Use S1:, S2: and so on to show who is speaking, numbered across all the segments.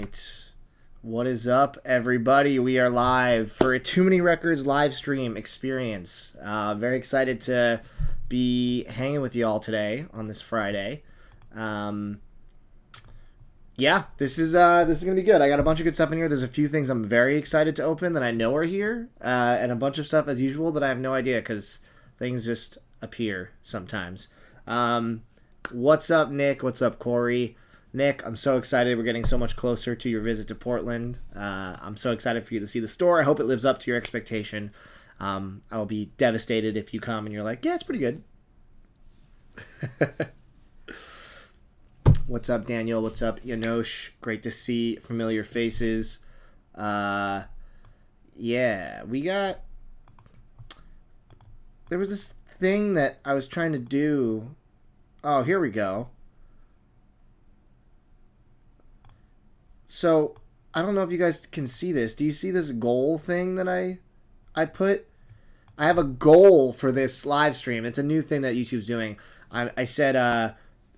S1: right. What is up, everybody? We are live for a Too Many Records live stream experience. Very excited to be hanging with you all today on this Friday. Yeah, this is gonna be good. I got a bunch of good stuff in here. There's a few things I'm very excited to open that I know are here, and a bunch of stuff as usual that I have no idea because things just appear sometimes. What's up, Nick? What's up, Corey? Nick, I'm so excited. We're getting so much closer to your visit to Portland. I'm so excited for you to see the store. I hope it lives up to your expectation. I'll be devastated if you come and you're like, yeah, it's pretty good. What's up, Daniel? What's up, Janosch? Great to see familiar faces. Yeah, we got... There was this thing that I was trying to do. Oh, here we go. So, I don't know if you guys can see this. Do you see this goal thing that I put? I have a goal for this live stream. It's a new thing that YouTube's doing. I said,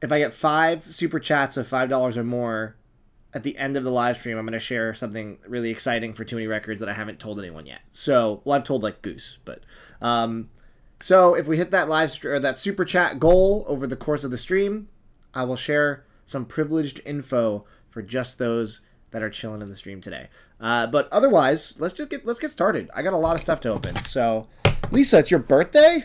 S1: if I get 5 super chats of $5 or more at the end of the live stream, I'm going to share something really exciting for Too Many Records that I haven't told anyone yet. So, well, I've told like Goose, but so if we hit that that super chat goal over the course of the stream, I will share some privileged info for just those that are chilling in the stream today. But otherwise, let's get started. I got a lot of stuff to open. So, Lisa, it's your birthday?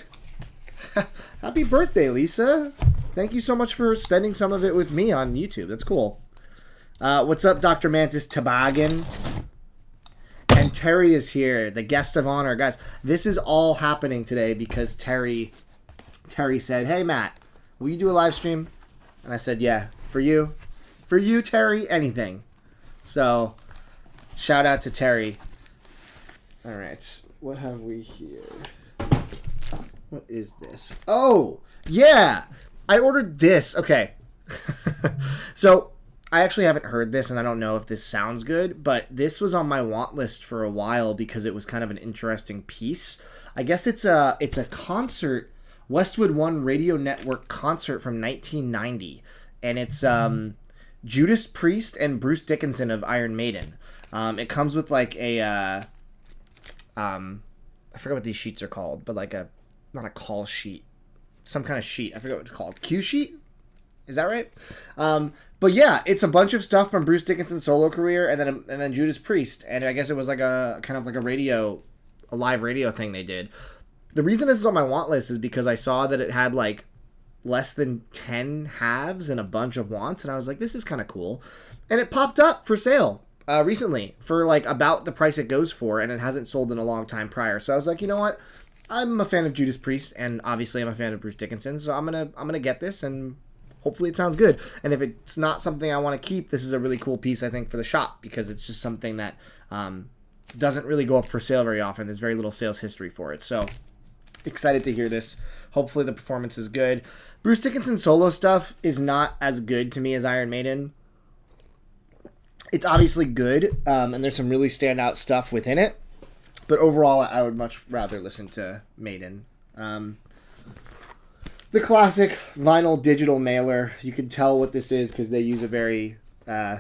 S1: Happy birthday, Lisa. Thank you so much for spending some of it with me on YouTube. That's cool. What's up, Dr. Mantis Toboggan? And Terry is here, the guest of honor. Guys, this is all happening today because Terry said, hey, Matt, will you do a live stream? And I said, yeah, for you. For you, Terry, anything. So, shout out to Terry. All right, what have we here? What is this? Oh, yeah, I ordered this. Okay. So, I actually haven't heard this, and I don't know if this sounds good, but this was on my want list for a while because it was kind of an interesting piece. I guess it's a concert, Westwood One Radio Network concert from 1990, and it's Judas Priest and Bruce Dickinson of Iron Maiden. It comes with like a I forget what these sheets are called, but like not a call sheet, some kind of sheet. I forget what it's called. Cue sheet? Is that right? But yeah, it's a bunch of stuff from Bruce Dickinson's solo career and then Judas Priest. And I guess it was like a kind of like a live radio thing they did. The reason this is on my want list is because I saw that it had like less than 10 halves and a bunch of wants, and I was like, this is kind of cool. And it popped up for sale recently for like about the price it goes for, and it hasn't sold in a long time prior. So I was like, you know what? I'm a fan of Judas Priest, and obviously I'm a fan of Bruce Dickinson, so I'm gonna get this, and hopefully it sounds good. And if it's not something I want to keep, this is a really cool piece, I think, for the shop, because it's just something that doesn't really go up for sale very often. There's very little sales history for it. So excited to hear this. Hopefully the performance is good. Bruce Dickinson solo stuff is not as good to me as Iron Maiden. It's obviously good, and there's some really standout stuff within it. But overall, I would much rather listen to Maiden. The classic vinyl digital mailer. You can tell what this is because they use a very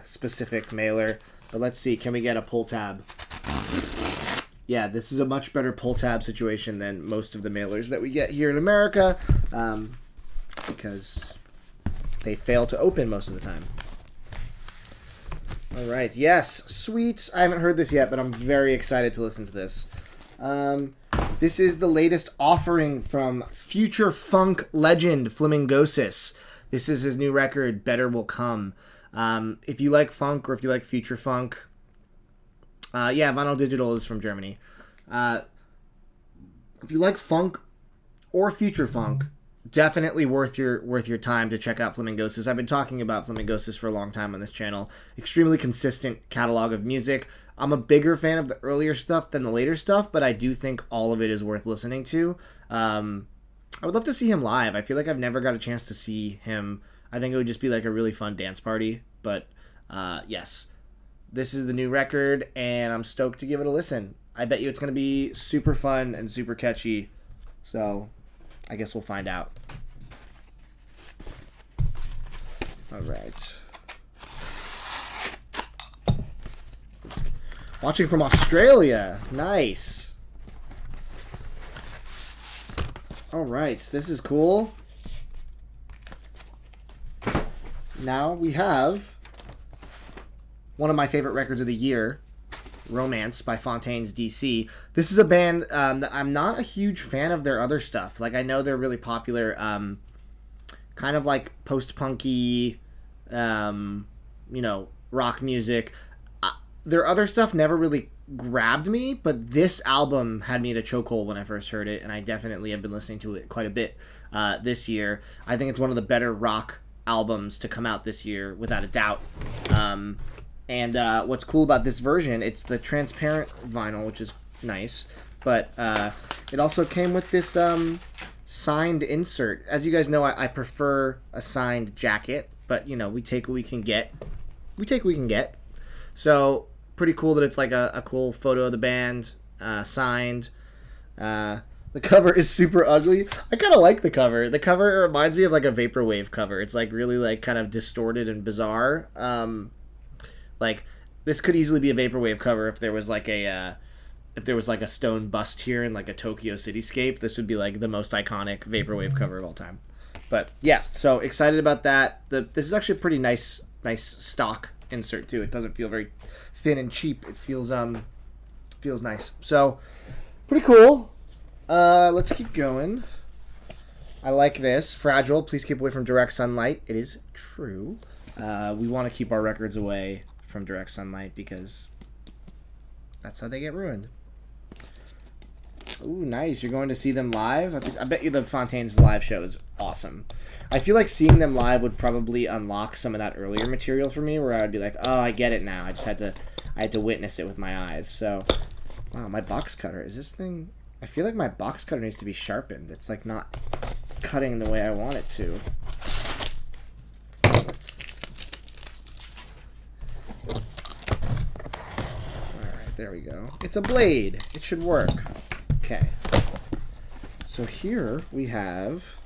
S1: specific mailer. But let's see. Can we get a pull tab? Yeah, this is a much better pull tab situation than most of the mailers that we get here in America, because they fail to open most of the time. All right, yes, sweet. I haven't heard this yet, but I'm very excited to listen to this. This is the latest offering from future funk legend Flamingosis. This is his new record, Better Will Come. If you like funk or if you like future funk, yeah, Vinyl Digital is from Germany. If you like funk or future funk, definitely worth your time to check out Flamingosis. I've been talking about Flamingosis for a long time on this channel. Extremely consistent catalog of music. I'm a bigger fan of the earlier stuff than the later stuff, but I do think all of it is worth listening to. I would love to see him live. I feel like I've never got a chance to see him. I think it would just be like a really fun dance party. But yes, this is the new record, and I'm stoked to give it a listen. I bet you it's going to be super fun and super catchy. So I guess we'll find out. All right. Watching from Australia. Nice. Alright, this is cool. Now we have one of my favorite records of the year, Romance by Fontaine's DC. This is a band that I'm not a huge fan of their other stuff. Like, I know they're really popular, kind of like post-punky, you know, rock music. Their other stuff never really grabbed me, but this album had me in a chokehold when I first heard it, and I definitely have been listening to it quite a bit this year. I think it's one of the better rock albums to come out this year, without a doubt. And what's cool about this version, it's the transparent vinyl, which is nice, but it also came with this signed insert. As you guys know, I prefer a signed jacket, but, you know, we take what we can get. So, pretty cool that it's like a cool photo of the band, signed. The cover is super ugly. I kind of like the cover. The cover reminds me of like a vaporwave cover. It's like really like kind of distorted and bizarre. Like, this could easily be a vaporwave cover if there was like a stone bust here in like a Tokyo cityscape. This would be like the most iconic vaporwave cover of all time. But yeah, so excited about that. This is actually a pretty nice stock insert too. It doesn't feel very thin and cheap. It feels nice. So pretty cool. Let's keep going. I like this. Fragile. Please keep away from direct sunlight. It is true. We want to keep our records away from direct sunlight because that's how they get ruined. Ooh, nice. You're going to see them live? I bet you the Fontaine's live show is awesome. I feel like seeing them live would probably unlock some of that earlier material for me, where I would be like, oh, I get it now. I had to witness it with my eyes. So, wow, my box cutter. Is this thing... I feel like my box cutter needs to be sharpened. It's like not cutting the way I want it to. Alright, there we go. It's a blade. It should work. Okay. So here we have...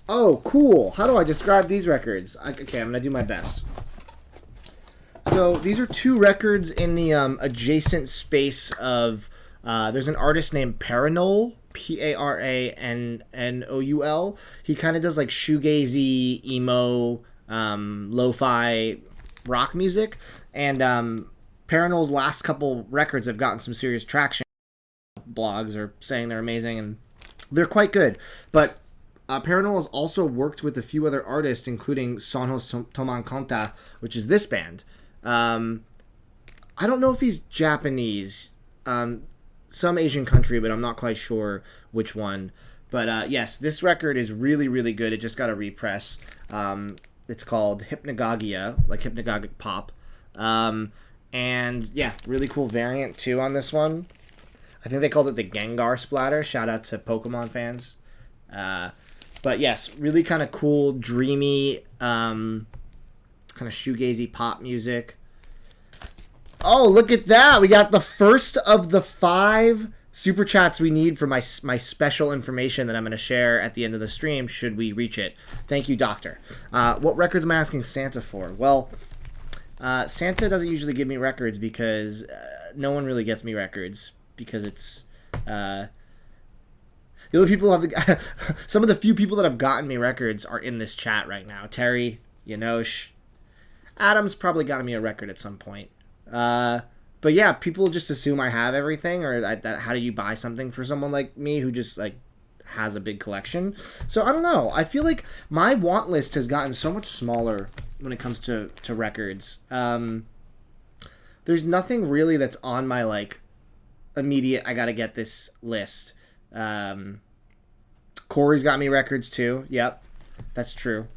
S1: Oh, cool. How do I describe these records? Okay, I'm going to do my best. So these are two records in the adjacent space of... there's an artist named Parano, Paranoul. He kind of does like shoegazy, emo, lo-fi rock music. And Paranoul's last couple records have gotten some serious traction. Blogs are saying they're amazing, and they're quite good. But Paranoul has also worked with a few other artists, including Sonho Tomankanta, which is this band. I don't know if he's Japanese. Some Asian country, but I'm not quite sure which one. But yes, this record is really, really good. It just got a repress. It's called Hypnagogia, like hypnagogic pop. And yeah, really cool variant too on this one. I think they called it the Gengar Splatter. Shout out to Pokemon fans. But yes, really kind of cool, dreamy, kind of shoegazy pop music. Oh, look at that. We got the first of the 5 super chats we need for my special information that I'm going to share at the end of the stream, should we reach it. Thank you, Doctor. What records am I asking Santa for? Well, Santa doesn't usually give me records because no one really gets me records because it's... the other people have some of the few people that have gotten me records are in this chat right now. Terry, Yanosh, Adam's probably gotten me a record at some point. But yeah, people just assume I have everything, or how do you buy something for someone like me who just like has a big collection? So I don't know. I feel like my want list has gotten so much smaller when it comes to records. There's nothing really that's on my like immediate I gotta get this list. Corey's got me records too. Yep, that's true.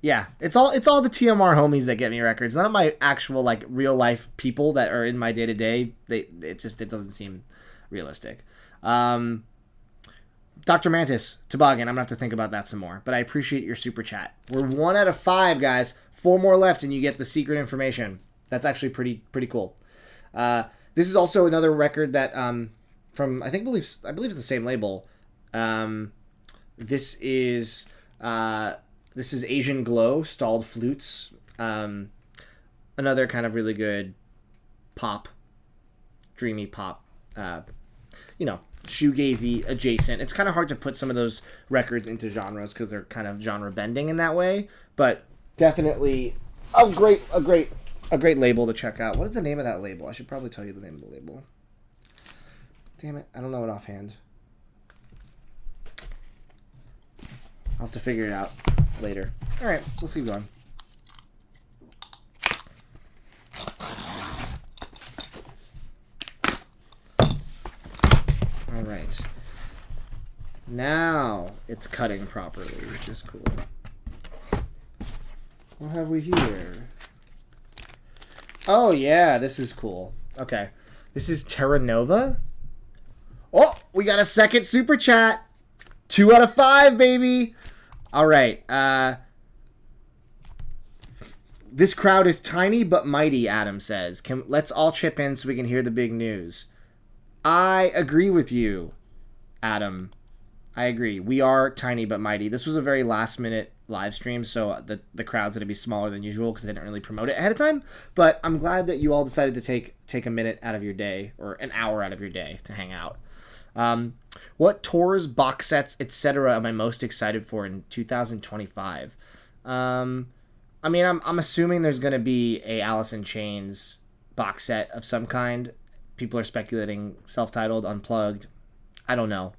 S1: Yeah, it's all the TMR homies that get me records. None of my actual like real life people that are in my day to day. It doesn't seem realistic. Dr. Mantis, Toboggan, I'm gonna have to think about that some more. But I appreciate your super chat. We're 1 out of 5, guys. 4 more left, and you get the secret information. That's actually pretty cool. This is also another record that from I believe it's the same label. This is Asian Glow, Stalled Flutes. another kind of really good pop, dreamy pop, shoegazy adjacent. It's kind of hard to put some of those records into genres because they're kind of genre bending in that way, but definitely a great label to check out. What is the name of that label? I should probably tell you the name of the label. Damn it, I don't know it offhand. I'll have to figure it out later. All right, let's keep going. All right. Now it's cutting properly, which is cool. What have we here? Oh, yeah, this is cool. Okay. This is Terra Nova. Oh, we got a second super chat. 2 out of 5, baby. All right. This crowd is tiny but mighty, Adam says. Let's all chip in so we can hear the big news. I agree with you, Adam. I agree. We are tiny but mighty. This was a very last-minute live stream, so the crowd's going to be smaller than usual because they didn't really promote it ahead of time. But I'm glad that you all decided to take a minute out of your day, or an hour out of your day, to hang out. What tours, box sets, etc. am I most excited for in 2025? I'm assuming there's going to be a Alice in Chains box set of some kind. People are speculating self-titled, unplugged. I don't know.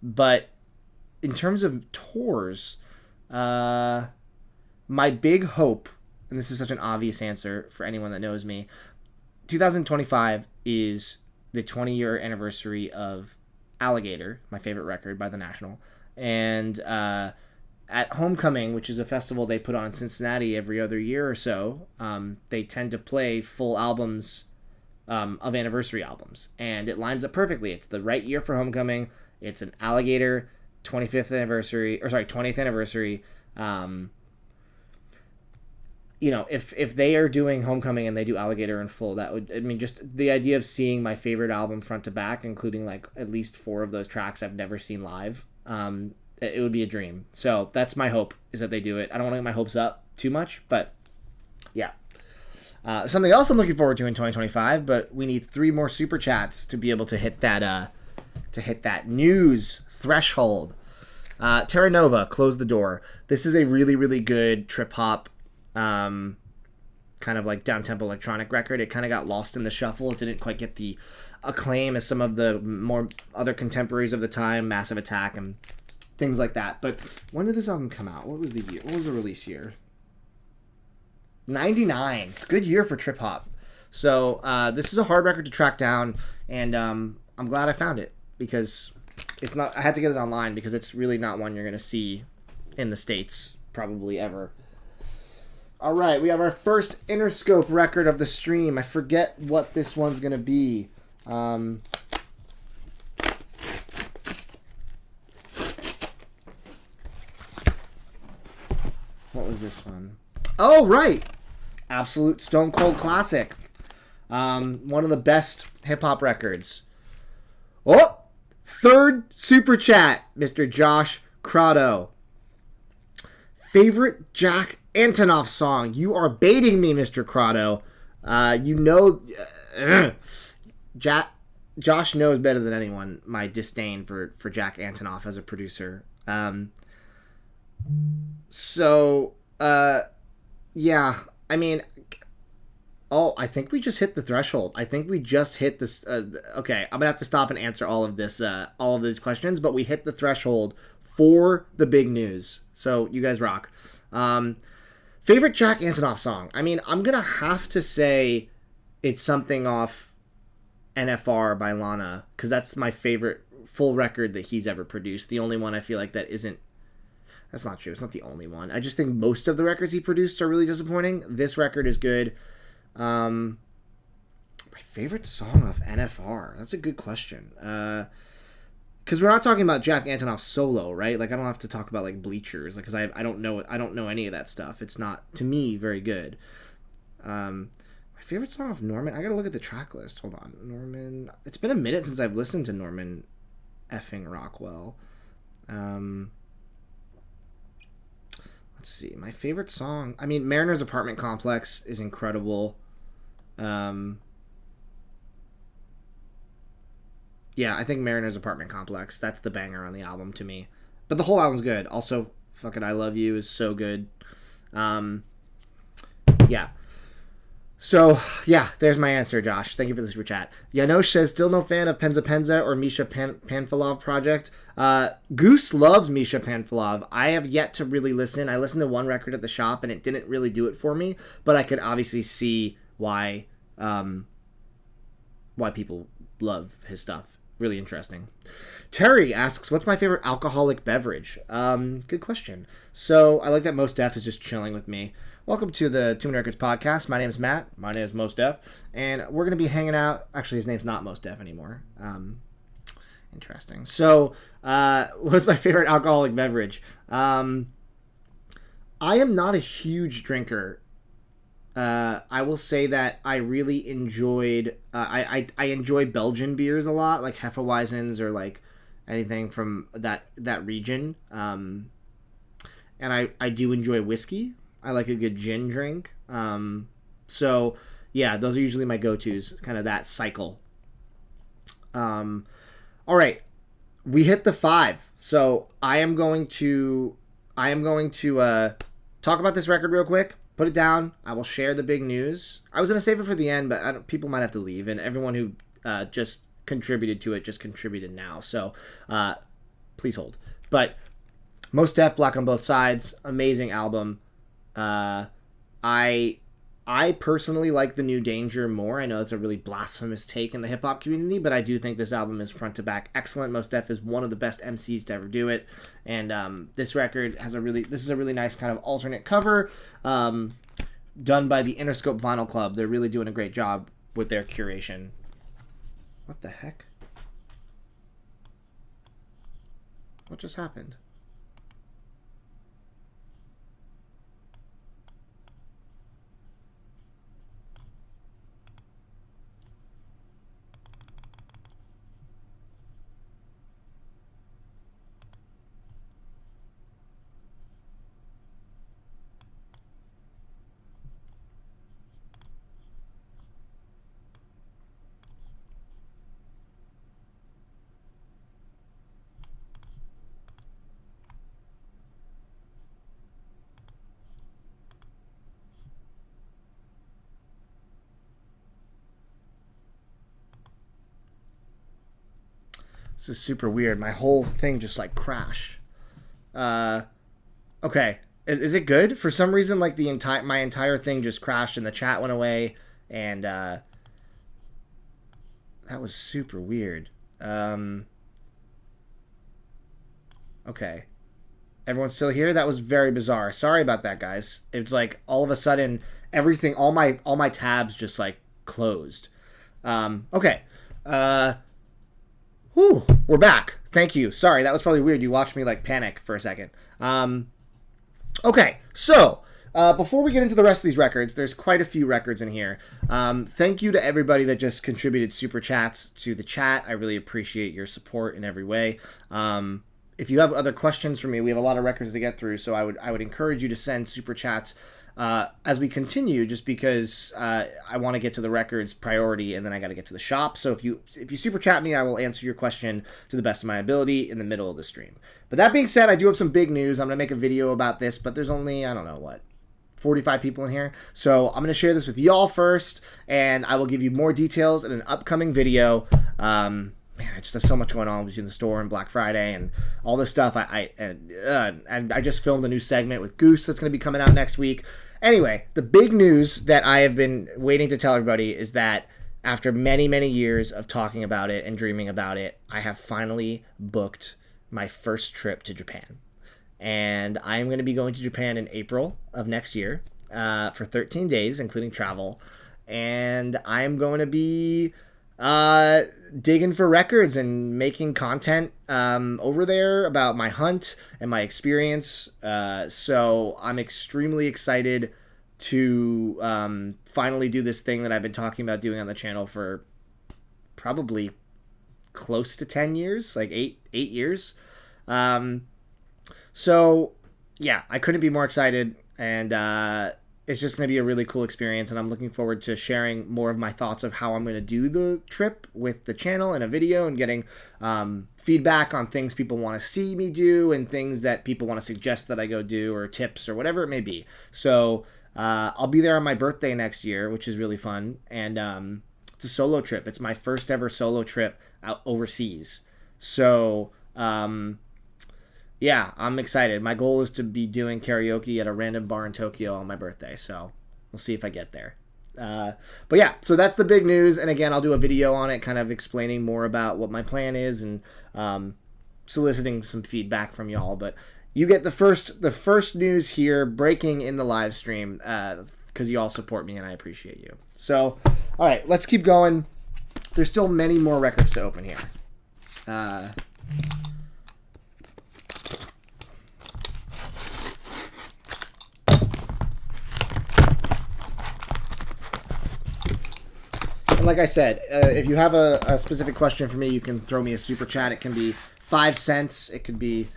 S1: But in terms of tours, my big hope, and this is such an obvious answer for anyone that knows me, 2025 is the 20-year anniversary of Alligator, my favorite record by The National. And at Homecoming, which is a festival they put on in Cincinnati every other year or so, they tend to play full albums of anniversary albums. And it lines up perfectly. It's the right year for Homecoming. It's an Alligator 20th anniversary. If they are doing Homecoming and they do Alligator in full, just the idea of seeing my favorite album front to back, including like at least 4 of those tracks I've never seen live, it would be a dream. So that's my hope, is that they do it. I don't want to get my hopes up too much, but yeah. Something else I'm looking forward to in 2025, but we need 3 more super chats to be able to hit that news threshold. Terra Nova, Close the Door. This is a really, really good trip hop, kind of like down-tempo electronic record. It kind of got lost in the shuffle. It didn't quite get the acclaim as some of the more other contemporaries of the time, Massive Attack and things like that. But when did this album come out? What was the year? What was the release year? 99. It's a good year for trip hop. So this is a hard record to track down, and I'm glad I found it, because it's not. I had to get it online because it's really not one you're going to see in the States probably ever. All right, we have our first Interscope record of the stream. I forget what this one's going to be. What was this one? Oh, right. Absolute Stone Cold classic. One of the best hip-hop records. Oh! 3rd super chat, Mr. Josh Crotto. Favorite Jack Antonoff song? You are baiting me, Mr. Crotto. Josh knows better than anyone my disdain for Jack Antonoff as a producer. Yeah, I mean, I think we just hit the threshold. I think we just hit this. Okay, I'm gonna have to stop and answer all of these questions, but we hit the threshold for the big news. So you guys rock. Favorite Jack Antonoff song? I mean, I'm gonna have to say it's something off NFR by Lana, because that's my favorite full record that he's ever produced. The only one I feel like that isn't. That's not true. It's not the only one. I just think most of the records he produced are really disappointing. This record is good. My favorite song off NFR? That's a good question. Because we're not talking about Jack Antonoff solo, right? Like, I don't have to talk about like Bleachers, because I don't know any of that stuff. It's not, to me, very good. My favorite song off Norman. I gotta look at the track list. Hold on, Norman. It's been a minute since I've listened to Norman effing Rockwell. let's see. My favorite song. I mean, Mariner's Apartment Complex is incredible. Yeah, I think Mariner's Apartment Complex. That's the banger on the album to me. But the whole album's good. Also, fucking I Love You is so good. Yeah. So, yeah, there's my answer, Josh. Thank you for the super chat. Janosch says, still no fan of Penza Penza or Misha Panfilov project. Goose loves Misha Panfilov. I have yet to really listen. I listened to one record at the shop, and it didn't really do it for me. But I could obviously see why people love his stuff. Really interesting. Terry asks, what's my favorite alcoholic beverage? Good question. So, I like that Mos Def is just chilling with me. Welcome to the Two Minute Records podcast. My name is Matt. My name is Mos Def. And we're going to be hanging out. Actually, his name's not Mos Def anymore. Interesting. So, what's my favorite alcoholic beverage? I am not a huge drinker. I will say that I really enjoyed... I enjoy Belgian beers a lot, like Hefeweizens or like anything from that region. And I do enjoy whiskey. I like a good gin drink. So, yeah, those are usually my go-tos, kind of that cycle. All right. We hit the 5. So, I am going to talk about this record real quick, put it down. I will share the big news. I was going to save it for the end, but people might have to leave, and everyone who just contributed to it just contributed now. So, please hold. But Mos Def, Black on Both Sides, amazing album. I personally like the New Danger more. I know it's a really blasphemous take in the hip hop community, but I do think this album is front to back excellent. Mos Def is one of the best MCs to ever do it, and this record has this is a really nice kind of alternate cover, done by the Interscope Vinyl Club. They're really doing a great job with their curation. What the heck? What just happened? This is super weird. My whole thing just like crashed. Okay. Is it good? For some reason, like my entire thing just crashed and the chat went away, and that was super weird. Okay. Everyone's still here? That was very bizarre. Sorry about that, guys. It's like all of a sudden everything, all my tabs just like closed. Okay. Whew, we're back. Thank you. Sorry, that was probably weird. You watched me like panic for a second. Okay, so before we get into the rest of these records, there's quite a few records in here. Thank you to everybody that just contributed super chats to the chat. I really appreciate your support in every way. If you have other questions for me, we have a lot of records to get through, so I would encourage you to send super chats as we continue, just because I want to get to the records priority, and then I got to get to the shop. So if you super chat me, I will answer your question to the best of my ability in the middle of the stream. But that being said, I do have some big news. I'm going to make a video about this, but there's only, I don't know what, 45 people in here. So I'm going to share this with y'all first, and I will give you more details in an upcoming video. Man, I just have so much going on between the store and Black Friday and all this stuff. And I just filmed a new segment with Goose that's going to be coming out next week. Anyway, the big news that I have been waiting to tell everybody is that after many, many years of talking about it and dreaming about it, I have finally booked my first trip to Japan. And I am going to be going to Japan in April of next year for 13 days, including travel. And I'm going to be digging for records and making content over there about my hunt and my experience. So I'm extremely excited to finally do this thing that I've been talking about doing on the channel for probably close to 10 years, like eight years. So yeah, I couldn't be more excited, and it's just going to be a really cool experience, and I'm looking forward to sharing more of my thoughts of how I'm going to do the trip with the channel in a video, and getting feedback on things people want to see me do and things that people want to suggest that I go do, or tips or whatever it may be. So I'll be there on my birthday next year, which is really fun, and it's a solo trip. It's my first ever solo trip out overseas. So yeah, I'm excited. My goal is to be doing karaoke at a random bar in Tokyo on my birthday, so we'll see if I get there. But yeah, so that's the big news, and again, I'll do a video on it kind of explaining more about what my plan is, and soliciting some feedback from y'all. But you get the first news here breaking in the live stream, because you all support me and I appreciate you. So, all right, let's keep going. There's still many more records to open here. And like I said, if you have a specific question for me, you can throw me a super chat. It can be 5 cents. It could be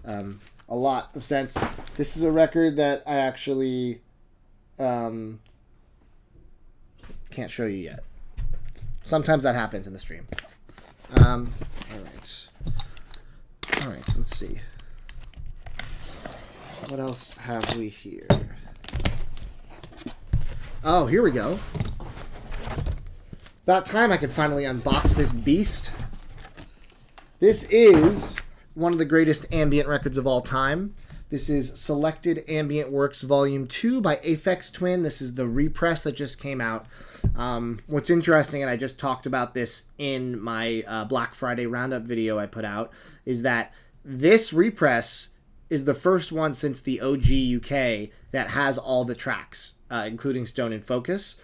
S1: a lot of cents. This is a record that I actually can't show you yet. Sometimes that happens in the stream. All right, let's see. What else have we here? Oh, here we go. About time I could finally unbox this beast. This is one of the greatest ambient records of all time. This is Selected Ambient Works Volume 2 by Aphex Twin. This is the repress that just came out. What's interesting, and I just talked about this in my Black Friday Roundup video I put out, is that this repress is the first one since the OG UK that has all the tracks, including Stone and Focus.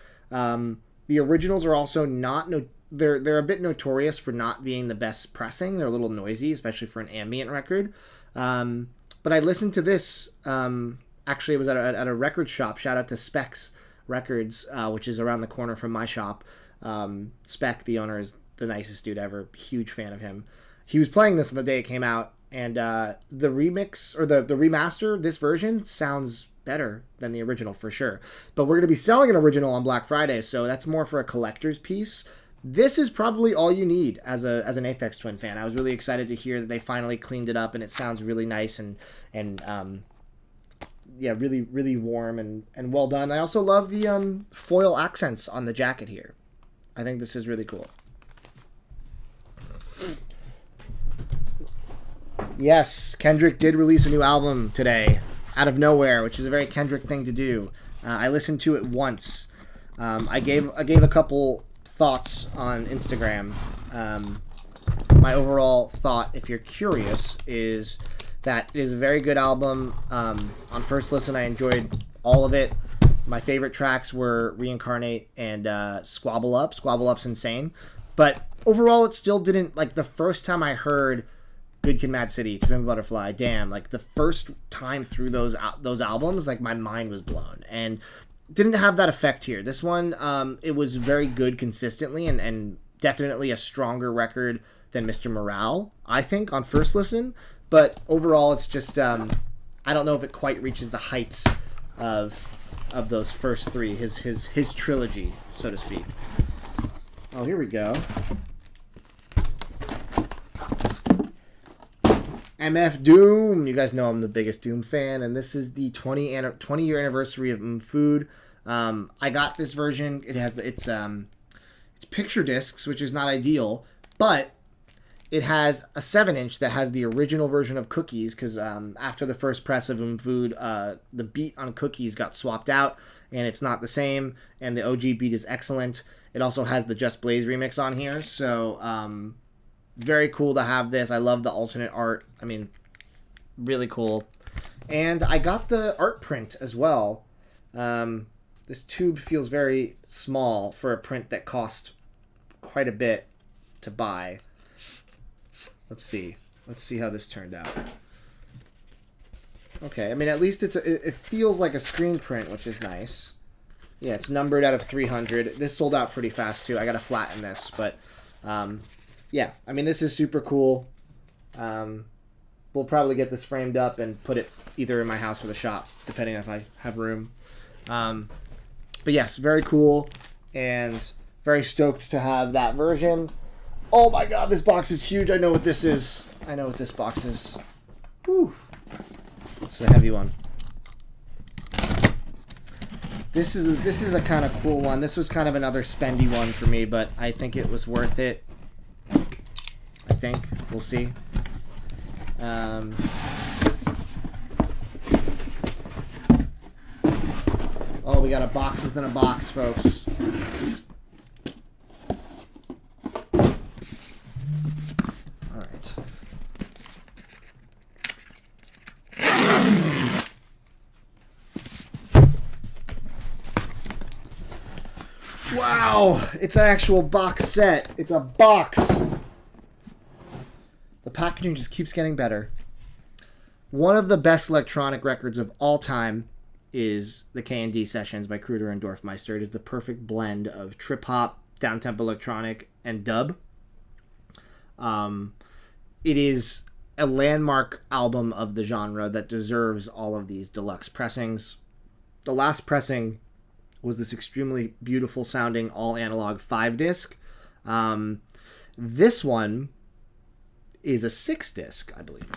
S1: The originals are also not... They're a bit notorious for not being the best pressing. They're a little noisy, especially for an ambient record. But I listened to this... actually, it was at a record shop. Shout out to Specs Records, which is around the corner from my shop. Spec, the owner, is the nicest dude ever. Huge fan of him. He was playing this on the day it came out, and the remix, or the remaster, this version, sounds better than the original for sure. But we're going to be selling an original on Black Friday, so that's more for a collector's piece. This is probably all you need as an Aphex Twin fan. I was really excited to hear that they finally cleaned it up, and it sounds really nice and yeah, really, really warm and well done. I also love the foil accents on the jacket here. I think this is really cool. Yes, Kendrick did release a new album today, out of nowhere, which is a very Kendrick thing to do. I listened to it once. I gave a couple thoughts on Instagram. My overall thought, if you're curious, is that it is a very good album. On first listen, I enjoyed all of it. My favorite tracks were Reincarnate and Squabble Up. Squabble Up's insane. But overall, it still didn't... Like, the first time I heard Good Kid, Mad City, To Pimp a Butterfly, damn, like, the first time through those albums, like, my mind was blown. And didn't have that effect here. This one, it was very good consistently, and definitely a stronger record than Mr. Morale, I think, on first listen. But overall, it's just, I don't know if it quite reaches the heights of those first three, his trilogy, so to speak. Oh, here we go. MF Doom. You guys know I'm the biggest Doom fan, and this is the 20-year anniversary of Food. I got this version. It has it's picture discs, which is not ideal, but it has a 7-inch that has the original version of Cookies, because after the first press of Food, the beat on Cookies got swapped out, and it's not the same, and the OG beat is excellent. It also has the Just Blaze remix on here, so very cool to have this. I love the alternate art. I mean, really cool. And I got the art print as well. This tube feels very small for a print that cost quite a bit to buy. Let's see. Let's see how this turned out. Okay, I mean, at least it feels like a screen print, which is nice. Yeah, it's numbered out of 300. This sold out pretty fast, too. I got to flatten this, but yeah, I mean, this is super cool. we'll probably get this framed up and put it either in my house or the shop, depending if I have room. But yes, very cool, and very stoked to have that version. Oh my god, this box is huge. I know what this is. I know what this box is. Whew. It's a heavy one. This is a kind of cool one. This was kind of another spendy one for me, but I think it was worth it. I think. We'll see. Oh, we got a box within a box, folks. All right. Wow, it's an actual box set. It's a box. The packaging just keeps getting better. One of the best electronic records of all time is the K&D Sessions by Kruder and Dorfmeister. It is the perfect blend of trip-hop, downtempo electronic, and dub. It is a landmark album of the genre that deserves all of these deluxe pressings. The last pressing was this extremely beautiful sounding all-analog 5-disc. This one is a 6-disc, I believe.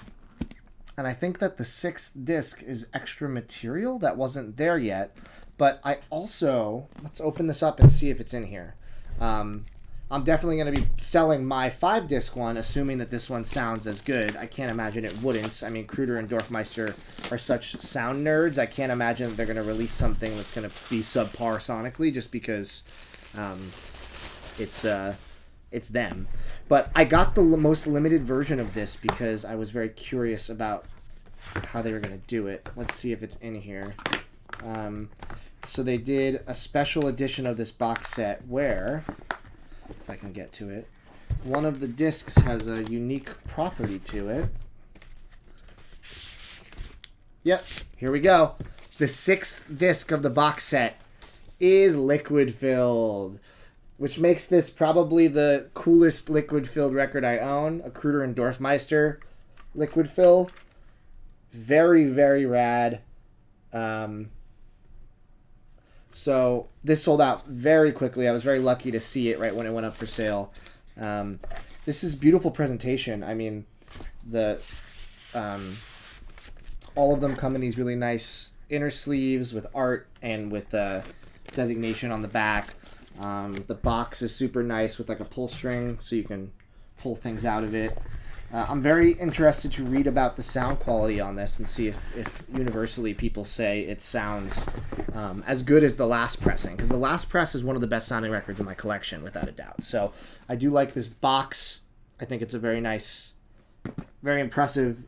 S1: And I think that the 6th disc is extra material that wasn't there yet. But I also... Let's open this up and see if it's in here. I'm definitely going to be selling my 5-disc one, assuming that this one sounds as good. I can't imagine it wouldn't. I mean, Kruder and Dorfmeister are such sound nerds. I can't imagine that they're going to release something that's going to be subpar sonically just because it's them. But I got the most limited version of this because I was very curious about how they were going to do it. Let's see if it's in here. So they did a special edition of this box set where, if I can get to it, one of the discs has a unique property to it. Yep, here we go. The 6th disc of the box set is liquid filled, which makes this probably the coolest liquid-filled record I own. A Kruder and Dorfmeister liquid fill. Very, very rad. So this sold out very quickly. I was very lucky to see it right when it went up for sale. This is beautiful presentation. I mean, all of them come in these really nice inner sleeves with art and with the designation on the back. The box is super nice with like a pull string so you can pull things out of it. I'm very interested to read about the sound quality on this and see if universally people say it sounds as good as the last pressing, because the last press is one of the best sounding records in my collection without a doubt. So I do like this box. I think it's a very nice, very impressive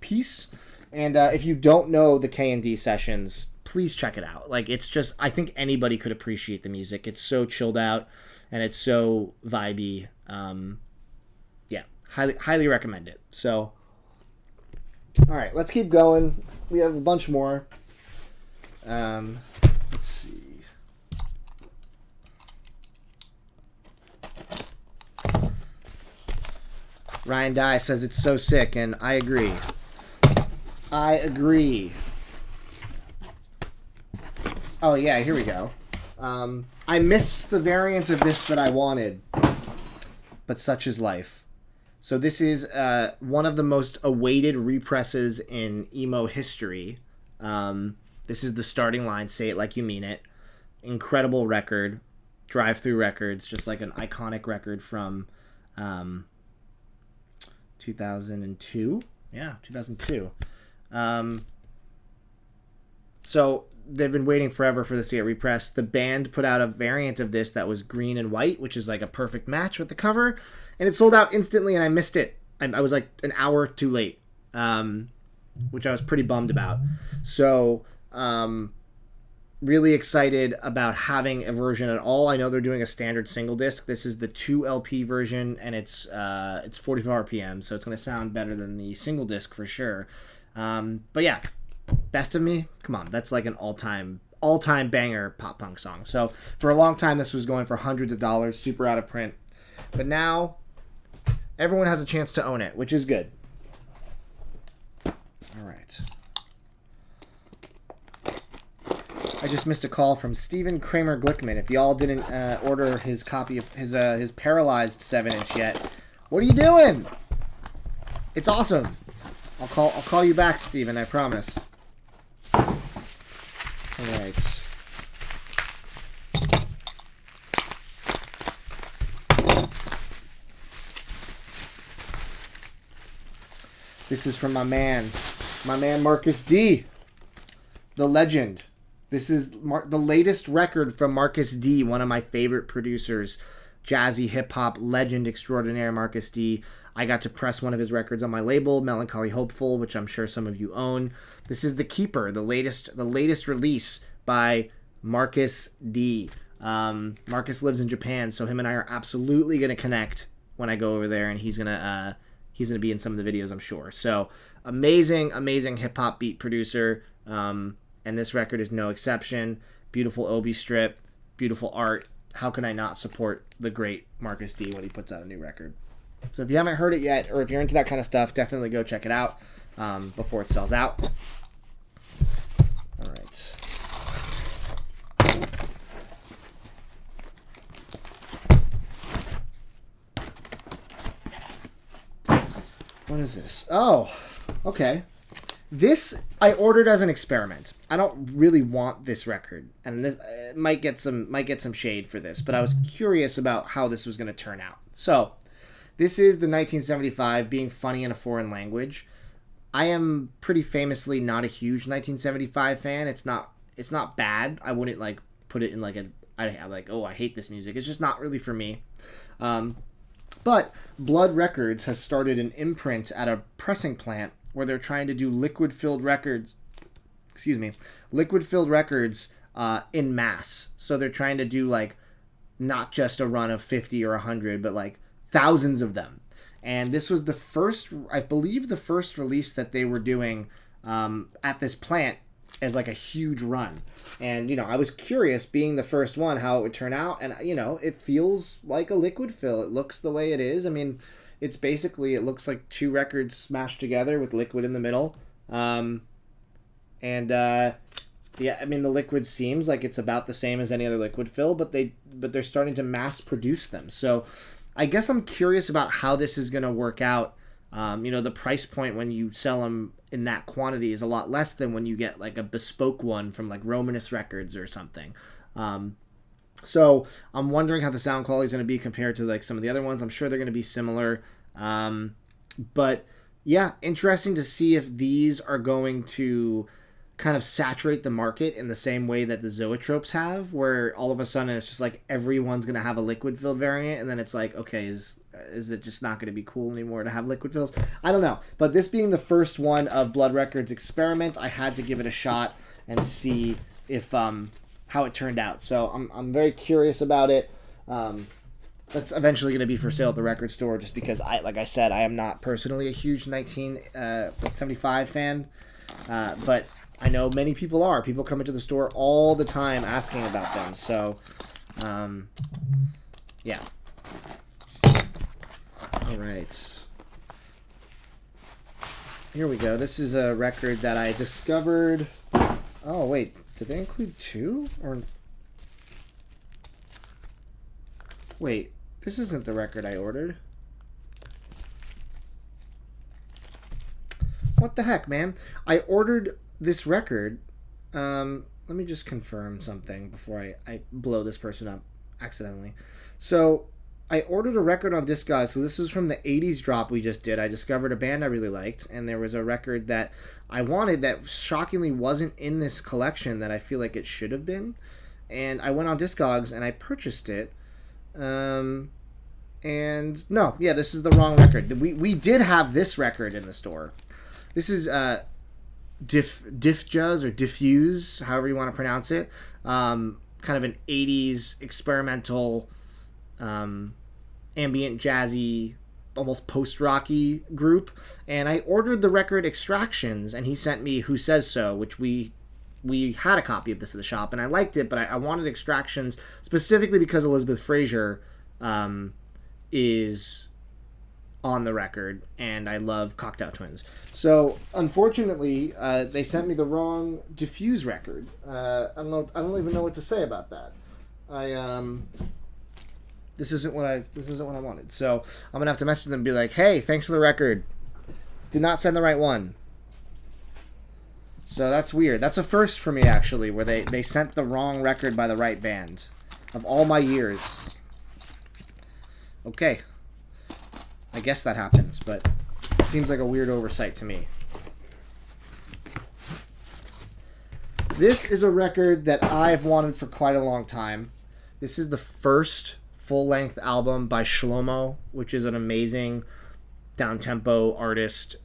S1: piece. And if you don't know the K&D Sessions, please check it out. Like, it's just, I think anybody could appreciate the music. It's so chilled out and it's so vibey. Yeah, highly recommend it. So, all right, let's keep going. We have a bunch more. Let's see. Ryan Dye says it's so sick, and I agree. I agree. Oh, yeah, here we go. I missed the variant of this that I wanted, but such is life. So this is one of the most awaited represses in emo history. This is the starting line, Say It Like You Mean It. Incredible record. Drive-Through Records, just like an iconic record from 2002. Yeah, 2002. So they've been waiting forever for this to get repressed. The band put out a variant of this that was green and white, which is like a perfect match with the cover, and it sold out instantly, and I missed it. I was like an hour too late, which I was pretty bummed about. So really excited about having a version at all. I know they're doing a standard single disc. This is the 2 LP version, and it's 45 RPM, so it's going to sound better than the single disc for sure. But yeah, Best of Me, come on, that's like an all-time banger pop punk song. So for a long time this was going for hundreds of dollars, super out of print, but now everyone has a chance to own it, which is good. I just missed a call from Steven Kramer Glickman. If y'all didn't order his copy of his Paralyzed 7-inch yet, what are you doing? It's awesome. I'll call you back, Steven, I promise. Alright. This is from my man Marcus D, the legend. This is the latest record from Marcus D, one of my favorite producers, jazzy hip-hop legend extraordinaire Marcus D. I got to press one of his records on my label, Melancholy Hopeful, which I'm sure some of you own. This is The Keeper, the latest release by Marcus D. Marcus lives in Japan, so him and I are absolutely going to connect when I go over there, and he's going to be in some of the videos, I'm sure. So, amazing hip-hop beat producer. And this record is no exception. Beautiful Obi strip, beautiful art. How can I not support the great Marcus D when he puts out a new record? So if you haven't heard it yet, or if you're into that kind of stuff, definitely go check it out before it sells out. All right. What is this? Oh, okay. This I ordered as an experiment. I don't really want this record, and this might get some shade for this, but I was curious about how this was going to turn out. So, this is the 1975 Being Funny in a Foreign Language. I am pretty famously not a huge 1975 fan. It's not bad. I wouldn't like put it in like I hate this music. It's just not really for me. But Blood Records has started an imprint at a pressing plant where they're trying to do liquid-filled records in mass. So they're trying to do, like, not just a run of 50 or 100, but, like, thousands of them. And this was the first release that they were doing at this plant as, like, a huge run. And, I was curious, being the first one, how it would turn out. And, it feels like a liquid fill. It looks the way it is. I mean, it looks like two records smashed together with liquid in the middle. The liquid seems like it's about the same as any other liquid fill, but they're starting to mass produce them. So I guess I'm curious about how this is going to work out. The price point when you sell them in that quantity is a lot less than when you get like a bespoke one from like Romanus Records or something. So I'm wondering how the sound quality is going to be compared to like some of the other ones. I'm sure they're going to be similar. But yeah, interesting to see if these are going to kind of saturate the market in the same way that the Zoetropes have, where all of a sudden it's just like everyone's going to have a liquid filled variant, and then it's like, okay, is it just not going to be cool anymore to have liquid fills? I don't know. But this being the first one of Blood Records' experiment, I had to give it a shot and see if how it turned out. So I'm very curious about it. That's eventually going to be for sale at the record store, just because like I said, I am not personally a huge 1975 fan, but I know many people are. People come into the store all the time asking about them. So, yeah. All right. Here we go. This is a record that I discovered. Oh, wait. Did they include two? Or wait, this isn't the record I ordered. What the heck, man? I ordered this record. Let me just confirm something before I blow this person up accidentally. So I ordered a record on Discogs. So this was from the 80s drop we just did. I discovered a band I really liked, and there was a record that I wanted that shockingly wasn't in this collection that I feel like it should have been. And I went on Discogs and I purchased it. And no, yeah, this is the wrong record. We did have this record in the store. This is Diffjuz or Diffuse, however you want to pronounce it. Kind of an 80s experimental ambient jazzy, almost post-rocky group. And I ordered the record Extractions, and he sent me Who Says So, which we had a copy of this at the shop, and I liked it, but I wanted Extractions specifically because Elizabeth Fraser is on the record, and I love Cocktail Twins. So unfortunately, they sent me the wrong Diffuse record. I don't even know what to say about that. This isn't what I wanted. So I'm gonna have to message them and be like, hey, thanks for the record. Did not send the right one. So that's weird. That's a first for me, actually, where they sent the wrong record by the right band. Of all my years. Okay. I guess that happens, but it seems like a weird oversight to me. This is a record that I've wanted for quite a long time. This is the first full-length album by Schomo, which is an amazing down-tempo artist.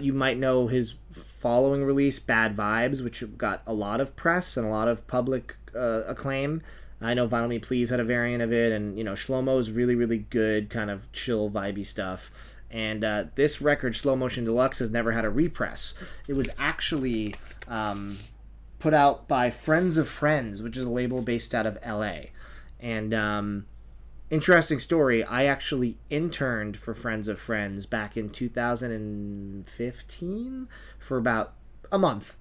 S1: You might know his following release, Bad Vibes, which got a lot of press and a lot of public acclaim. I know Vinyl Me Please had a variant of it, and, Schlomo is really, really good, kind of chill, vibey stuff. And this record, Slow Motion Deluxe, has never had a repress. It was actually put out by Friends of Friends, which is a label based out of LA. And interesting story, I actually interned for Friends of Friends back in 2015 for about a month.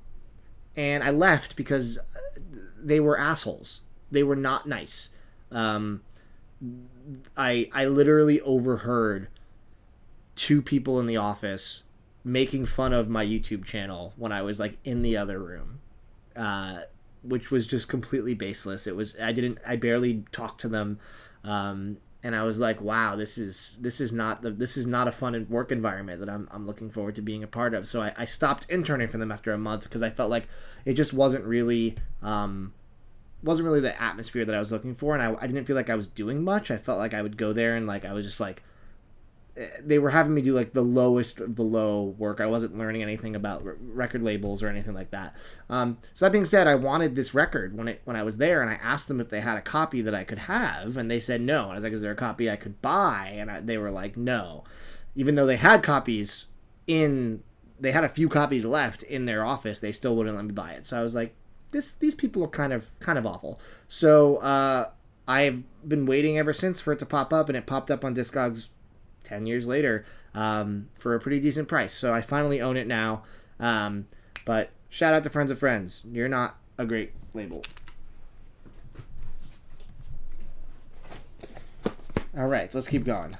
S1: And I left because they were assholes. They were not nice. I literally overheard two people in the office making fun of my YouTube channel when I was in the other room, which was just completely baseless. I barely talked to them, and I was like, wow, this is not a fun work environment that I'm looking forward to being a part of. So I stopped interning for them after a month because I felt like it just wasn't really the atmosphere that I was looking for, and I didn't feel like I was doing much. I felt like I would go there and I was just they were having me do the lowest of the low work. I wasn't learning anything about record labels or anything like that. So that being said, I wanted this record when I was there, and I asked them if they had a copy that I could have, and they said no. And I was like, is there a copy I could buy? And they were like, no. Even though they had copies they had a few copies left in their office, they still wouldn't let me buy it. So I was like, these people are kind of awful. So I've been waiting ever since for it to pop up, and it popped up on Discogs 10 years later for a pretty decent price. So I finally own it now. But shout out to Friends of Friends. You're not a great label. All right, so let's keep going.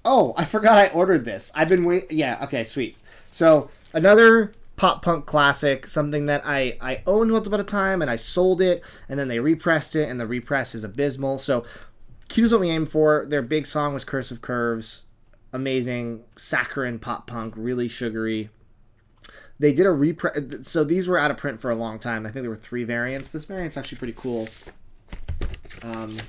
S1: Oh, I forgot I ordered this. I've been waiting. Yeah, okay, sweet. So, another pop punk classic, something that I owned once upon a time, and I sold it, and then they repressed it, and the repress is abysmal. So, Q's what we aim for. Their big song was Curse of Curves. Amazing, saccharine pop punk, really sugary. They did a repress. So, these were out of print for a long time. I think there were 3 variants. This variant's actually pretty cool. Kind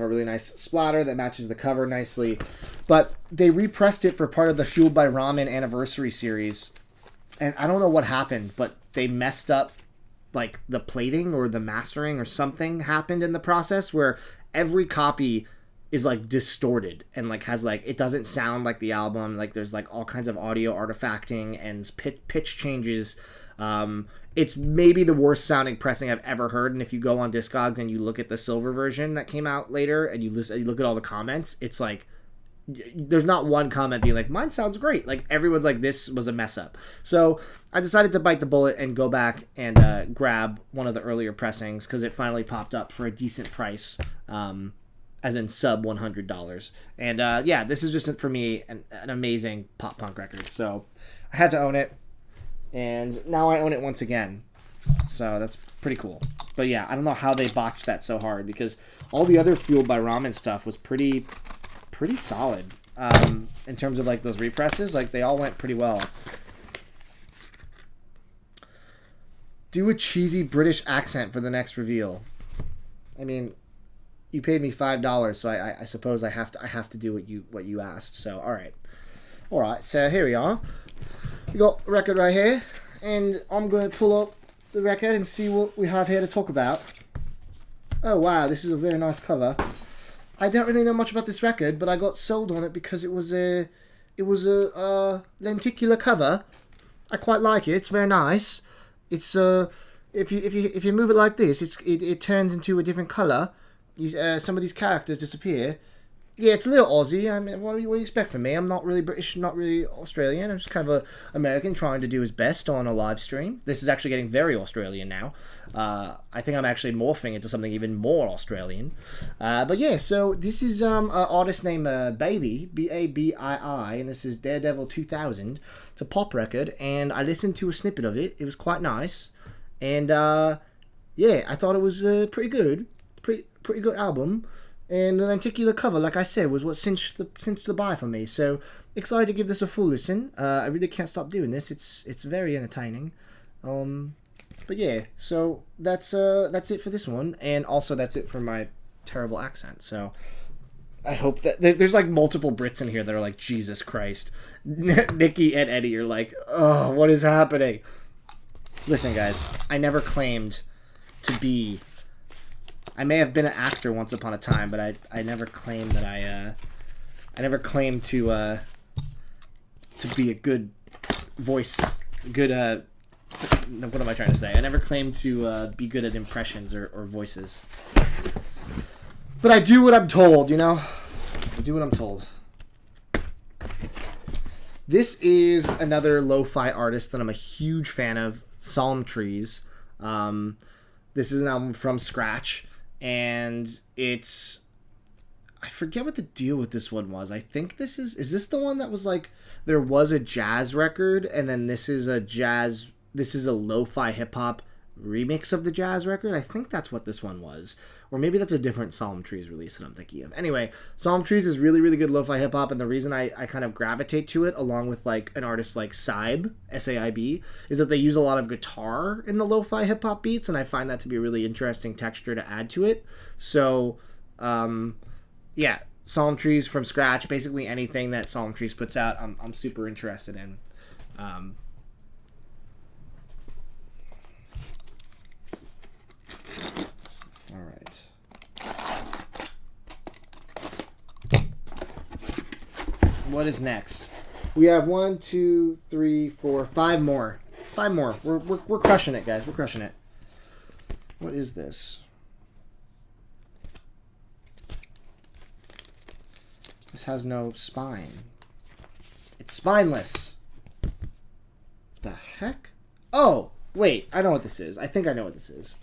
S1: of a really nice splatter that matches the cover nicely. But they repressed it for part of the Fueled by Ramen anniversary series. And I don't know what happened, but they messed up the plating or the mastering, or something happened in the process where every copy is distorted and has it doesn't sound like the album. There's all kinds of audio artifacting and pitch changes. It's maybe the worst sounding pressing I've ever heard. And if you go on Discogs and you look at the silver version that came out later, and you look at all the comments, it's there's not one comment being mine sounds great. Everyone's this was a mess up. So I decided to bite the bullet and go back and grab one of the earlier pressings, because it finally popped up for a decent price, as in sub $100. And yeah, this is just for me an amazing pop punk record. So I had to own it. And now I own it once again. So that's pretty cool. But yeah, I don't know how they botched that so hard, because all the other Fueled by Ramen stuff was pretty solid. In terms of those represses, they all went pretty well. Do a cheesy British accent for the next reveal. I mean, you paid me $5, so I suppose I have to do what you asked. So all right. So here we are. We got a record right here, and I'm going to pull up the record and see what we have here to talk about. Oh wow, this is a very nice cover. I don't really know much about this record, but I got sold on it because it was a lenticular cover. I quite like it. It's very nice. It's if you move it like this, it turns into a different color. Some of these characters disappear. Yeah, it's a little Aussie. I mean, what do you expect from me? I'm not really British, not really Australian. I'm just kind of a American trying to do his best on a live stream. This is actually getting very Australian now. I think I'm actually morphing into something even more Australian. But yeah, so this is an artist named Babii, Babii, and this is Daredevil 2000. It's a pop record, and I listened to a snippet of it. It was quite nice, and yeah, I thought it was pretty good, pretty good album. And the lenticular cover, like I said, was what cinched the buy for me. So excited to give this a full listen. I really can't stop doing this. It's very entertaining. But yeah, so that's it for this one, and also that's it for my terrible accent. So I hope that there's like multiple Brits in here that are like, Jesus Christ, Nikki and Eddie are like, oh, what is happening? Listen, guys, I never claimed to be. I may have been an actor once upon a time, but I never claimed that I never claimed to be a good voice, good what am I trying to say? I never claimed to be good at impressions or voices. But I do what I'm told, you know? I do what I'm told. This is another lo-fi artist that I'm a huge fan of, Somm Trees. This is an album from scratch. And it's, I forget what the deal with this one was. I think is this the one that was like, there was a jazz record, and then this is a lo-fi hip-hop remix of the jazz record? I think that's what this one was. Or maybe that's a different Somm Trees release that I'm thinking of. Anyway, Somm Trees is really, really good lo-fi hip-hop, and the reason I kind of gravitate to it, along with like an artist like Saib, S-A-I-B, is that they use a lot of guitar in the lo-fi hip-hop beats, and I find that to be a really interesting texture to add to it. So, yeah, Somm Trees from scratch, basically anything that Somm Trees puts out, I'm super interested in. All right. What is next? We have 1, 2, 3, 4, 5 more. 5 more. We're crushing it, guys. We're crushing it. What is this? This has no spine. It's spineless. The heck? Oh, wait. I know what this is. I think I know what this is.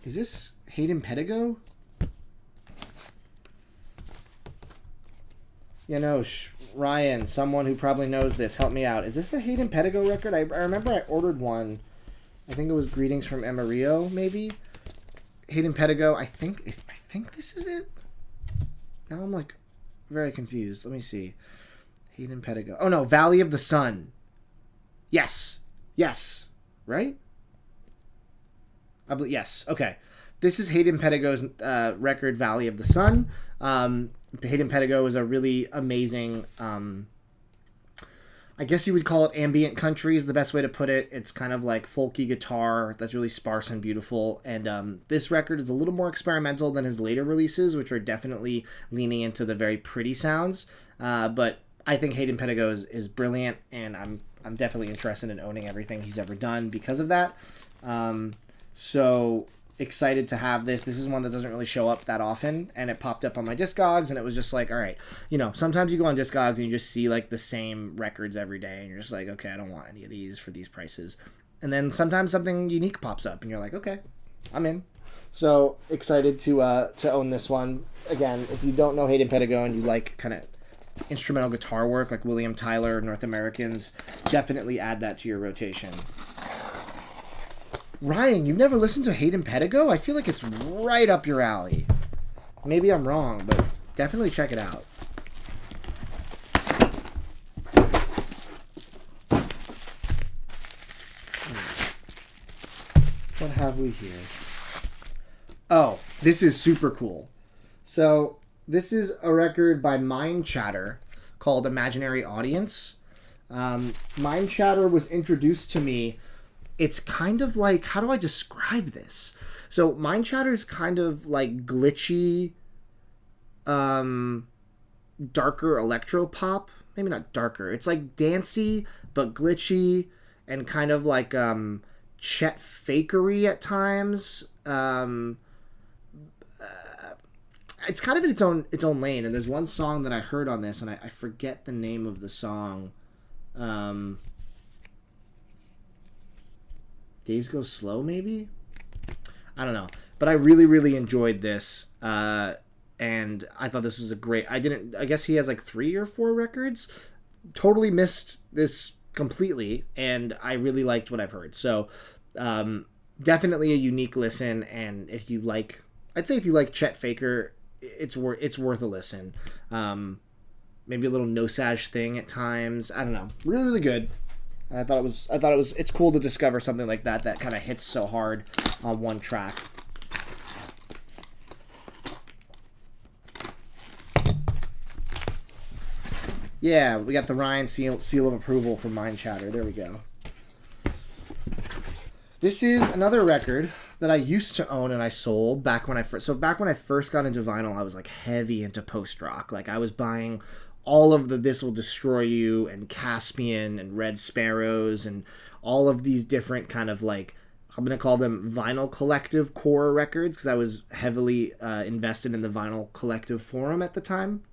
S1: Is this Hayden Pedigo? You know, Ryan, someone who probably knows this, help me out. Is this a Hayden Pedigo record? I remember I ordered one. I think it was Greetings from Amarillo, maybe? Hayden Pedigo, I think this is it? Now I'm like very confused. Let me see. Hayden Pedigo. Oh no, Valley of the Sun. Yes. Yes. Right? Yes. Okay. This is Hayden Pedigo's record, Valley of the Sun. Hayden Pedigo is a really amazing, I guess you would call it ambient country is the best way to put it. It's kind of like folky guitar that's really sparse and beautiful. And this record is a little more experimental than his later releases, which are definitely leaning into the very pretty sounds. But I think Hayden Pedigo is brilliant, and I'm definitely interested in owning everything he's ever done because of that. So excited to have this. This is one that doesn't really show up that often, and it popped up on my Discogs, and it was just like, all right, you know, sometimes you go on Discogs and you just see like the same records every day, and you're just like, okay, I don't want any of these for these prices. And then sometimes something unique pops up, and you're like, okay, I'm in. So excited to own this one. Again, if you don't know Hayden Pedigo and you like kind of instrumental guitar work like William Tyler, North Americans, definitely add that to your rotation. Ryan, you've never listened to Hayden Pedigo? I feel like it's right up your alley. Maybe I'm wrong, but definitely check it out. What have we here? Oh, this is super cool. So, this is a record by Mind Chatter called Imaginary Audience. Mind Chatter was introduced to me. It's kind of like, how do I describe this? So Mind Chatter is kind of like glitchy, darker electro pop. Maybe not darker. It's like dancey but glitchy and kind of like Chet Fakery at times. It's kind of in its own lane. And there's one song that I heard on this, and I forget the name of the song. Days Go Slow, maybe? I don't know. But I really, really enjoyed this. And I thought this was a great... I guess he has like 3 or 4 records. Totally missed this completely, and I really liked what I've heard. So, definitely a unique listen, and if you like... I'd say if you like Chet Faker, it's worth a listen. Maybe a little no-sage thing at times. I don't know. Really, really good. I thought it was it's cool to discover something like that kind of hits so hard on one track. Yeah, we got the Ryan seal of approval from Mind Chatter. There we go. This is another record that I used to own and I sold back when I first got into vinyl. I was like heavy into post rock. Like I was buying all of the This Will Destroy You and Caspian and Red Sparrows and all of these different kind of like, I'm going to call them vinyl collective core records, because I was heavily invested in the vinyl collective forum at the time.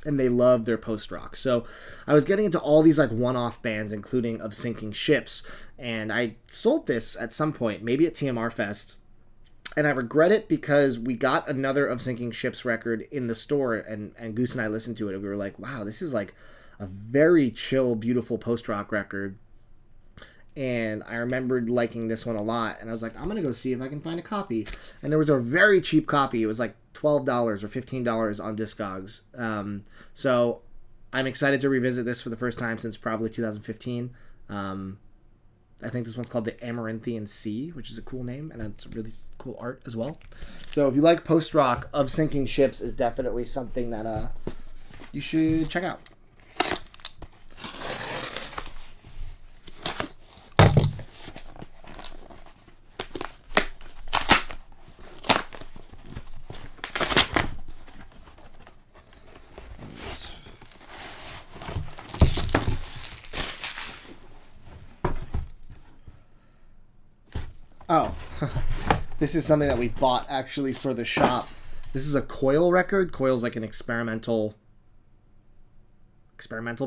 S1: And they loved their post-rock. So I was getting into all these like one-off bands, including Of Sinking Ships. And I sold this at some point, maybe at TMR Fest. And I regret it because we got another Of Sinking Ships record in the store, and Goose and I listened to it, and we were like, wow, this is like a very chill, beautiful post-rock record. And I remembered liking this one a lot, and I was like, I'm going to go see if I can find a copy. And there was a very cheap copy. It was like $12 or $15 on Discogs. So I'm excited to revisit this for the first time since probably 2015. I think this one's called the Amaranthian Sea, which is a cool name, and it's really cool art as well. So if you like post-rock, Of Sinking Ships is definitely something that you should check out. Oh, this is something that we bought actually for the shop. This is a Coil record. Coil's like an experimental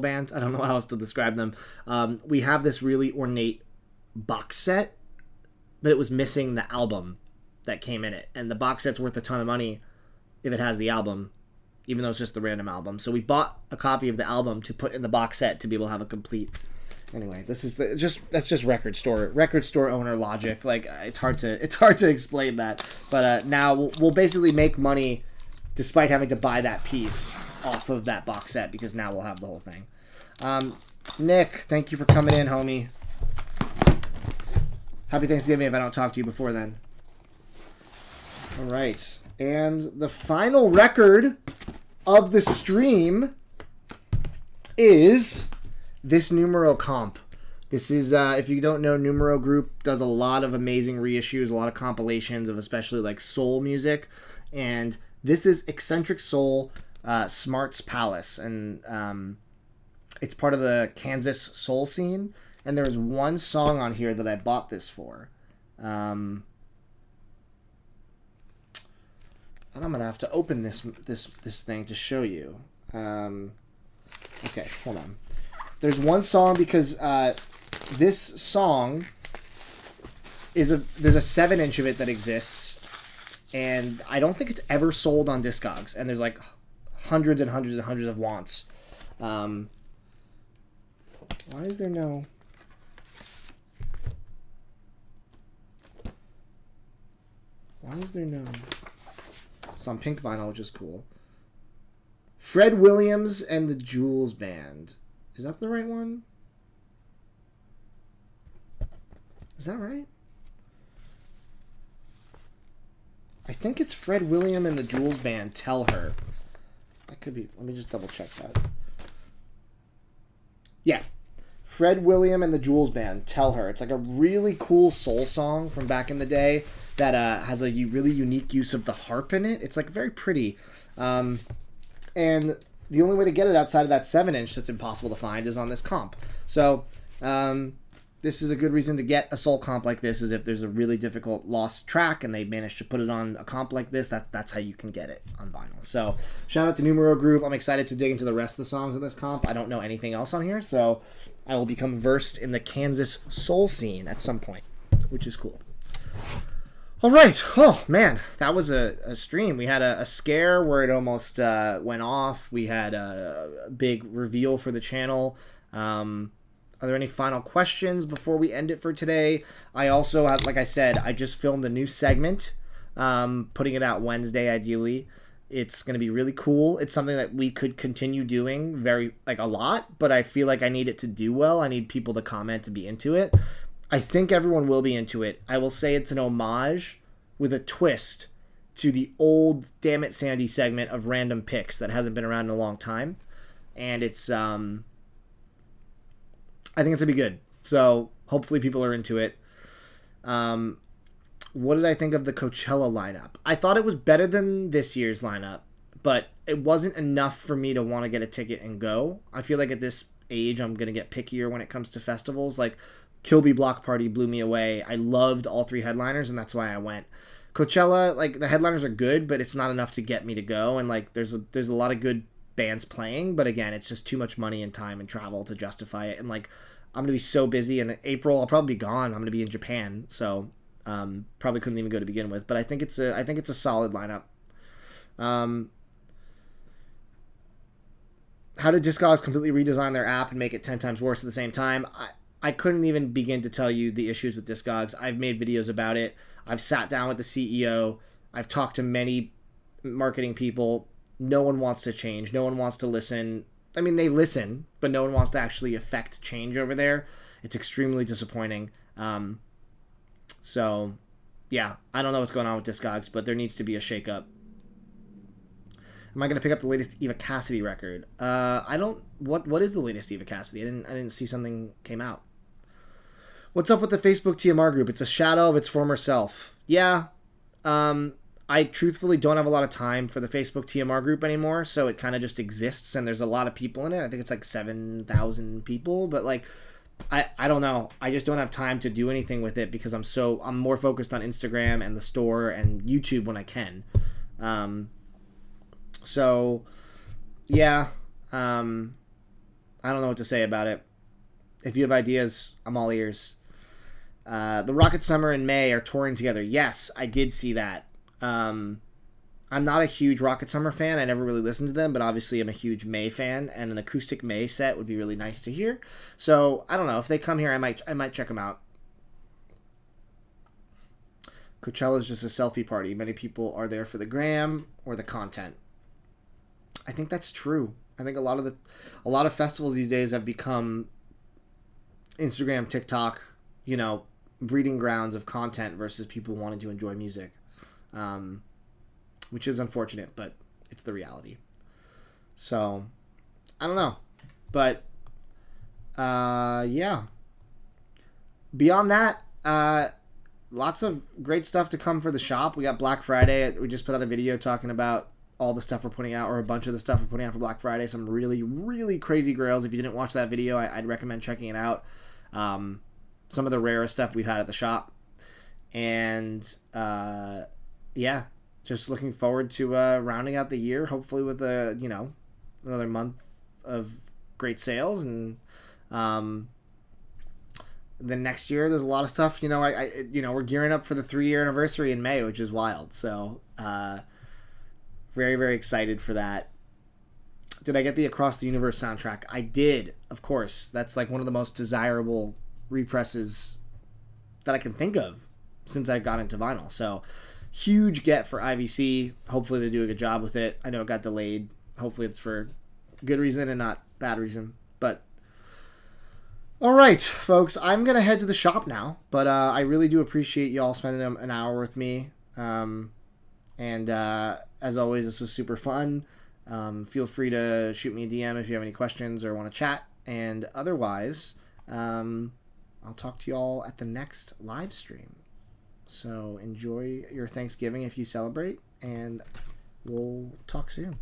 S1: band. I don't know how else to describe them. We have this really ornate box set, but it was missing the album that came in it. And the box set's worth a ton of money if it has the album, even though it's just the random album. So we bought a copy of the album to put in the box set to be able to have a complete... Anyway, this is that's just record store owner logic. Like it's hard to explain that. But now we'll basically make money despite having to buy that piece off of that box set, because now we'll have the whole thing. Nick, thank you for coming in, homie. Happy Thanksgiving if I don't talk to you before then. All right, and the final record of the stream is this Numero comp. This is, if you don't know, Numero Group does a lot of amazing reissues, a lot of compilations of especially like soul music. And this is Eccentric Soul, Smart's Palace. And it's part of the Kansas soul scene. And there's one song on here that I bought this for. And I'm going to have to open this thing to show you. Okay, hold on. There's one song because this song there's a 7-inch of it that exists, and I don't think it's ever sold on Discogs, and there's like hundreds and hundreds and hundreds of wants. Why is there no... It's on pink vinyl, which is cool. Fred Williams and the Jules Band. Is that the right one? Is that right? I think it's Fred William and the Jules Band, Tell Her. That could be... Let me just double check that. Yeah. Fred William and the Jules Band, Tell Her. It's like a really cool soul song from back in the day. that has a really unique use of the harp in it. It's like very pretty. And the only way to get it outside of that 7-inch that's impossible to find is on this comp. So this is a good reason to get a Soul comp like this, is if there's a really difficult lost track and they manage to put it on a comp like this, that's how you can get it on vinyl. So shout out to Numero Group. I'm excited to dig into the rest of the songs in this comp. I don't know anything else on here, so I will become versed in the Kansas soul scene at some point, which is cool. All right. Oh, man, that was a stream. We had a scare where it almost went off. We had a big reveal for the channel. Are there any final questions before we end it for today? I also, like I said, I just filmed a new segment, putting it out Wednesday, ideally. It's going to be really cool. It's something that we could continue doing a lot, but I feel like I need it to do well. I need people to comment to be into it. I think everyone will be into it. I will say it's an homage with a twist to the old Damn It Sandy segment of random picks that hasn't been around in a long time. And it's, I think it's going to be good. So hopefully people are into it. What did I think of the Coachella lineup? I thought it was better than this year's lineup, but it wasn't enough for me to want to get a ticket and go. I feel like at this age, I'm going to get pickier when it comes to festivals. Like Kilby Block Party blew me away. I loved all 3 headliners, and that's why I went. Coachella, like the headliners are good, but it's not enough to get me to go. And like there's a lot of good bands playing, but again, it's just too much money and time and travel to justify it. And like I'm gonna be so busy, and in April I'll probably be gone. I'm gonna be in Japan, so probably couldn't even go to begin with. But I think it's a solid lineup. How did Discogs completely redesign their app and make it 10 times worse at the same time? I couldn't even begin to tell you the issues with Discogs. I've made videos about it. I've sat down with the CEO. I've talked to many marketing people. No one wants to change. No one wants to listen. I mean, they listen, but no one wants to actually affect change over there. It's extremely disappointing. So, yeah, I don't know what's going on with Discogs, but there needs to be a shakeup. Am I going to pick up the latest Eva Cassidy record? I don't. What is the latest Eva Cassidy? I didn't see something came out. What's up with the Facebook TMR group? It's a shadow of its former self. Yeah. I truthfully don't have a lot of time for the Facebook TMR group anymore, so it kind of just exists, and there's a lot of people in it. I think it's like 7,000 people, but like, I don't know. I just don't have time to do anything with it because I'm more focused on Instagram and the store and YouTube when I can. So, yeah, I don't know what to say about it. If you have ideas, I'm all ears. The Rocket Summer and May are touring together. Yes, I did see that. I'm not a huge Rocket Summer fan. I never really listened to them, but obviously I'm a huge May fan, and an acoustic May set would be really nice to hear. So, I don't know. If they come here, I might check them out. Coachella is just a selfie party. Many people are there for the gram or the content. I think that's true. I think a lot of festivals these days have become Instagram, TikTok, breeding grounds of content versus people wanting to enjoy music, which is unfortunate, but it's the reality. So, I don't know. But, yeah. Beyond that, lots of great stuff to come for the shop. We got Black Friday. We just put out a video talking about all the stuff we're putting out, or a bunch of the stuff we're putting out for Black Friday. Some really, really crazy grails. If you didn't watch that video, I'd recommend checking it out. Some of the rarest stuff we've had at the shop. And, yeah, just looking forward to rounding out the year, hopefully with another month of great sales. And then next year, there's a lot of stuff. We're gearing up for the 3-year anniversary in May, which is wild. So, very, very excited for that. Did I get the Across the Universe soundtrack? I did, of course. That's like one of the most desirable represses that I can think of since I got into vinyl. So, huge get for IVC. Hopefully they do a good job with it. I know it got delayed. Hopefully it's for good reason and not bad reason. But, all right, folks. I'm going to head to the shop now. But I really do appreciate y'all spending an hour with me. And as always, this was super fun. Feel free to shoot me a DM if you have any questions or want to chat. And otherwise, I'll talk to y'all at the next live stream. So enjoy your Thanksgiving if you celebrate, and we'll talk soon.